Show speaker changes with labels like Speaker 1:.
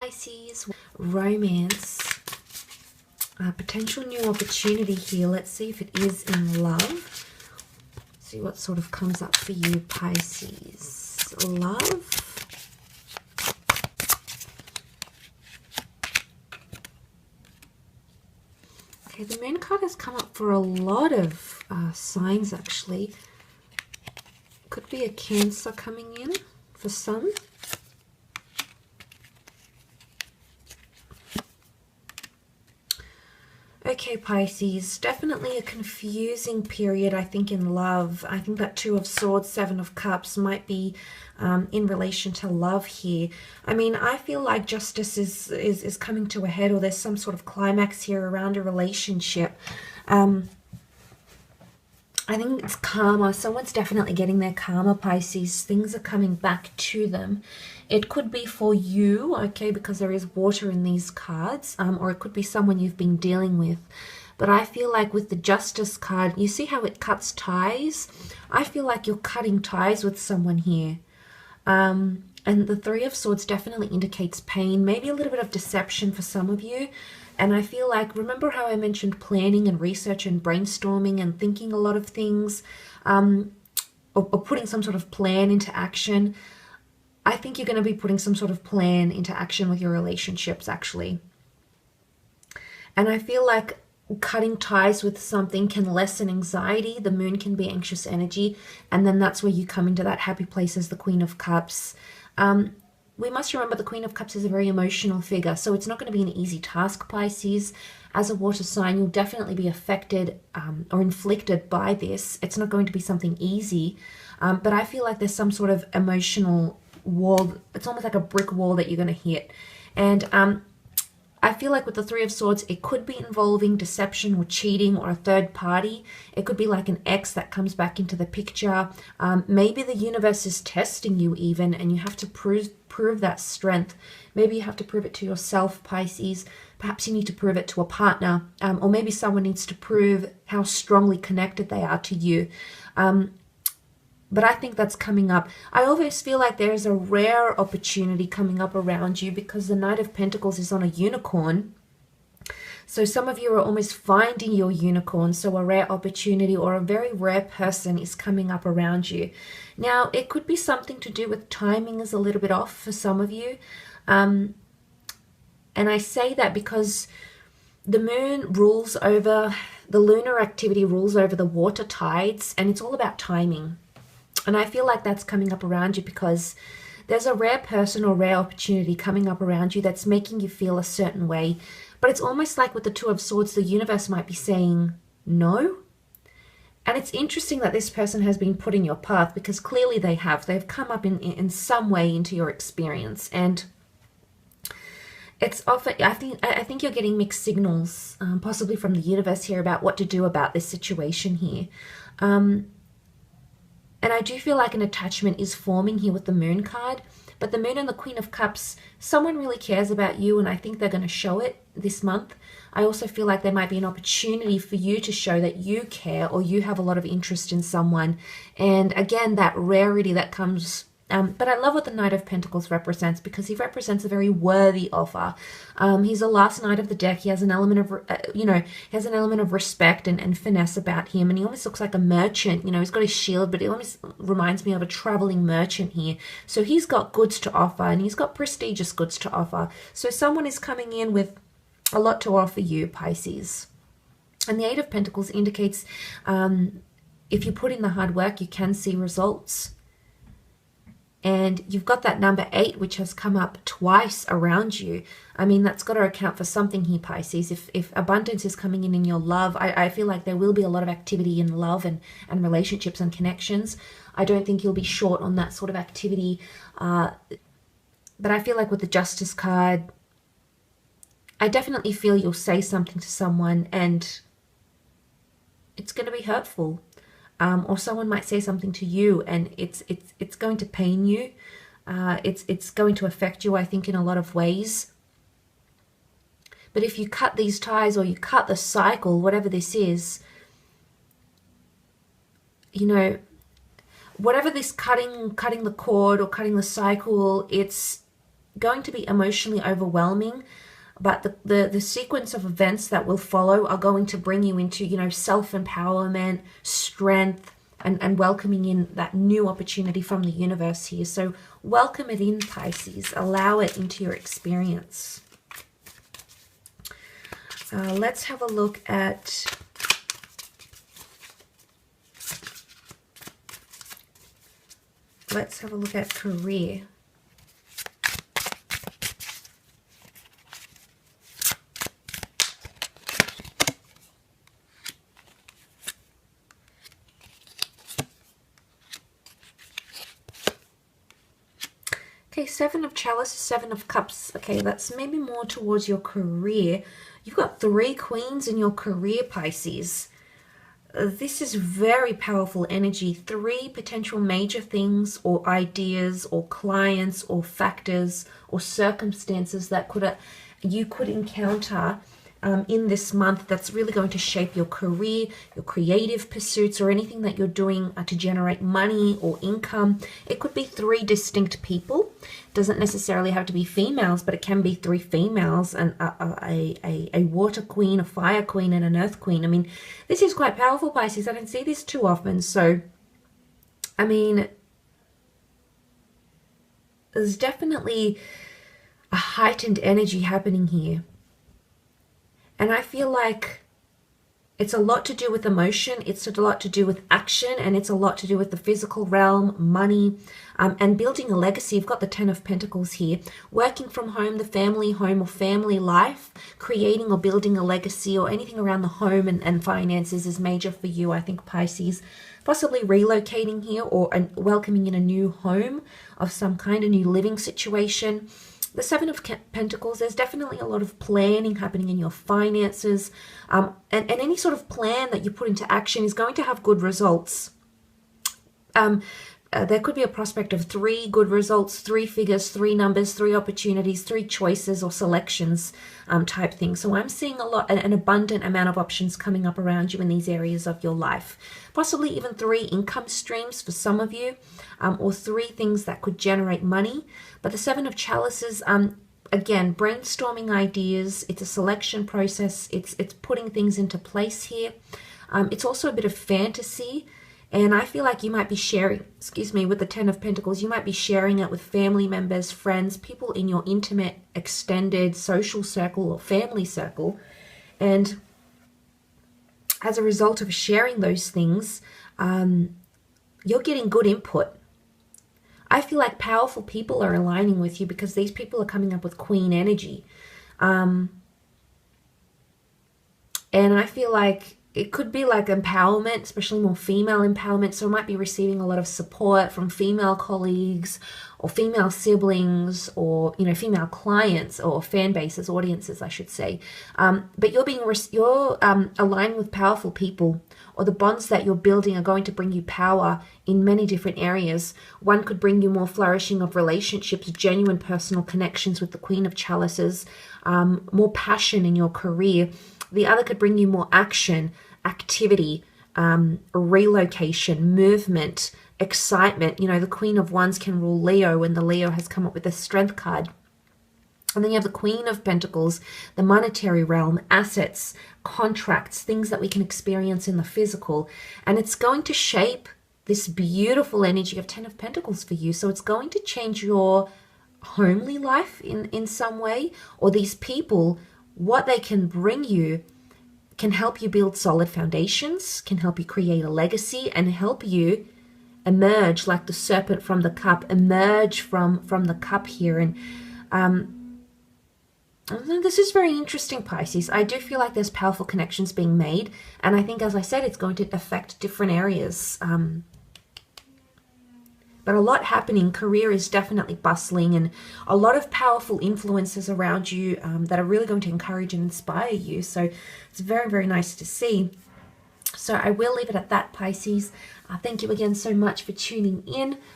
Speaker 1: Pisces, romance, potential new opportunity here. Let's see if it is in love. See what sort of comes up for you, Pisces. Love. Okay, the moon card has come up for a lot of signs, actually. Could be a Cancer coming in for some. Okay, Pisces, definitely a confusing period, I think, in love. I think that Two of Swords, Seven of Cups might be in relation to love here. I mean, I feel like justice is coming to a head, or there's some sort of climax here around a relationship. I think it's karma. Someone's definitely getting their karma, Pisces. Things are coming back to them. It could be for you, okay, because there is water in these cards, or it could be someone you've been dealing with. But I feel like with the Justice card, you see how it cuts ties? I feel like you're cutting ties with someone here. And the Three of Swords definitely indicates pain, maybe a little bit of deception for some of you. And I feel like, remember how I mentioned planning and research and brainstorming and thinking a lot of things, or putting some sort of plan into action? I think you're going to be putting some sort of plan into action with your relationships, actually. And I feel like cutting ties with something can lessen anxiety. The moon can be anxious energy. And then that's where you come into that happy place as the Queen of Cups. We must remember the Queen of Cups is a very emotional figure, so it's not going to be an easy task, Pisces. As a water sign, you'll definitely be affected or inflicted by this. It's not going to be something easy, but I feel like there's some sort of emotional wall. It's almost like a brick wall that you're going to hit. And I feel like with the Three of Swords, it could be involving deception or cheating or a third party. It could be like an ex that comes back into the picture. Maybe the universe is testing you even, and you have to prove that strength. Maybe you have to prove it to yourself, Pisces. Perhaps you need to prove it to a partner, or maybe someone needs to prove how strongly connected they are to you. But I think that's coming up. I always feel like there is a rare opportunity coming up around you because the Knight of Pentacles is on a unicorn. So some of you are almost finding your unicorn. So a rare opportunity or a very rare person is coming up around you. Now, it could be something to do with timing is a little bit off for some of you. And I say that because the moon rules over, the lunar activity rules over the water tides, and it's all about timing. And I feel like that's coming up around you because there's a rare person or rare opportunity coming up around you that's making you feel a certain way. But it's almost like with the Two of Swords, the universe might be saying no. And it's interesting that this person has been put in your path because clearly they have. They've come up in some way into your experience. And it's often, I think you're getting mixed signals, possibly from the universe here, about what to do about this situation here. And I do feel like an attachment is forming here with the Moon card. But the Moon and the Queen of Cups, someone really cares about you, and I think they're going to show it this month. I also feel like there might be an opportunity for you to show that you care or you have a lot of interest in someone. And again, that rarity that comes... but I love what the Knight of Pentacles represents because he represents a very worthy offer. He's the last knight of the deck. He has an element of, he has an element of respect and finesse about him. And he almost looks like a merchant. He's got his shield, but it almost reminds me of a traveling merchant here. So he's got goods to offer and he's got prestigious goods to offer. So someone is coming in with a lot to offer you, Pisces. And the Eight of Pentacles indicates if you put in the hard work, you can see results. And you've got that number 8, which has come up twice around you. I mean, that's got to account for something here, Pisces. If abundance is coming in your love, I feel like there will be a lot of activity in love and relationships and connections. I don't think you'll be short on that sort of activity. But I feel like with the Justice card, I definitely feel you'll say something to someone and it's going to be hurtful. Or someone might say something to you and it's going to pain you. It's going to affect you, I think, in a lot of ways. But if you cut these ties or you cut the cycle, whatever this is, whatever this cutting the cord or cutting the cycle, going to be emotionally overwhelming, but the sequence of events that will follow are going to bring you into, you know, self-empowerment, strength, and welcoming in that new opportunity from the universe here. So welcome it in, Pisces. Allow it into your experience. Let's have a look at career. Okay, Seven of Chalices, Seven of Cups. Okay, that's maybe more towards your career. You've got 3 queens in your career, Pisces. This is very powerful energy. 3 potential major things or ideas or clients or factors or circumstances that you could encounter in this month that's really going to shape your career, your creative pursuits, or anything that you're doing to generate money or income. It could be 3 distinct people. It doesn't necessarily have to be females, but it can be 3 females and a water queen, a fire queen, and an earth queen. I mean, this is quite powerful, Pisces. I don't see this too often. So, I mean, there's definitely a heightened energy happening here. And I feel like it's a lot to do with emotion, it's a lot to do with action, and it's a lot to do with the physical realm, money, and building a legacy. You've got the 10 of Pentacles here. Working from home, the family home or family life, creating or building a legacy or anything around the home and finances is major for you, I think, Pisces. Possibly relocating here or welcoming in a new home of some kind, a new living situation. The 7 of Pentacles, there's definitely a lot of planning happening in your finances, and any sort of plan that you put into action is going to have good results. There could be a prospect of 3 good results, 3 figures, 3 numbers, 3 opportunities, 3 choices or selections type thing. So I'm seeing a lot, an abundant amount of options coming up around you in these areas of your life. Possibly even 3 income streams for some of you, or 3 things that could generate money. But the 7 of Chalices, again, brainstorming ideas. It's a selection process. It's putting things into place here. It's also a bit of fantasy. And I feel like you might be sharing, with the 10 of Pentacles, you might be sharing it with family members, friends, people in your intimate, extended social circle or family circle. And as a result of sharing those things, you're getting good input. I feel like powerful people are aligning with you because these people are coming up with queen energy. And I feel like it could be like empowerment, especially more female empowerment. So I might be receiving a lot of support from female colleagues or female siblings or, you know, female clients or fan bases, audiences, I should say. But you're aligning with powerful people, or the bonds that you're building are going to bring you power in many different areas. One could bring you more flourishing of relationships, genuine personal connections with the Queen of Chalices, more passion in your career. The other could bring you more action, activity, relocation, movement, excitement. You know, the Queen of Wands can rule Leo, and the Leo has come up with a Strength card. And then you have the Queen of Pentacles, the monetary realm, assets, contracts, things that we can experience in the physical. And it's going to shape this beautiful energy of 10 of Pentacles for you. So it's going to change your homely life in some way, or these people, what they can bring you can help you build solid foundations, can help you create a legacy, and help you emerge like the serpent from the cup, emerge from the cup here. And this is very interesting, Pisces. I do feel like there's powerful connections being made, and I think, as I said, it's going to affect different areas. But a lot happening. Career is definitely bustling, and a lot of powerful influences around you that are really going to encourage and inspire you. So it's very, very nice to see. So I will leave it at that, Pisces. Thank you again so much for tuning in.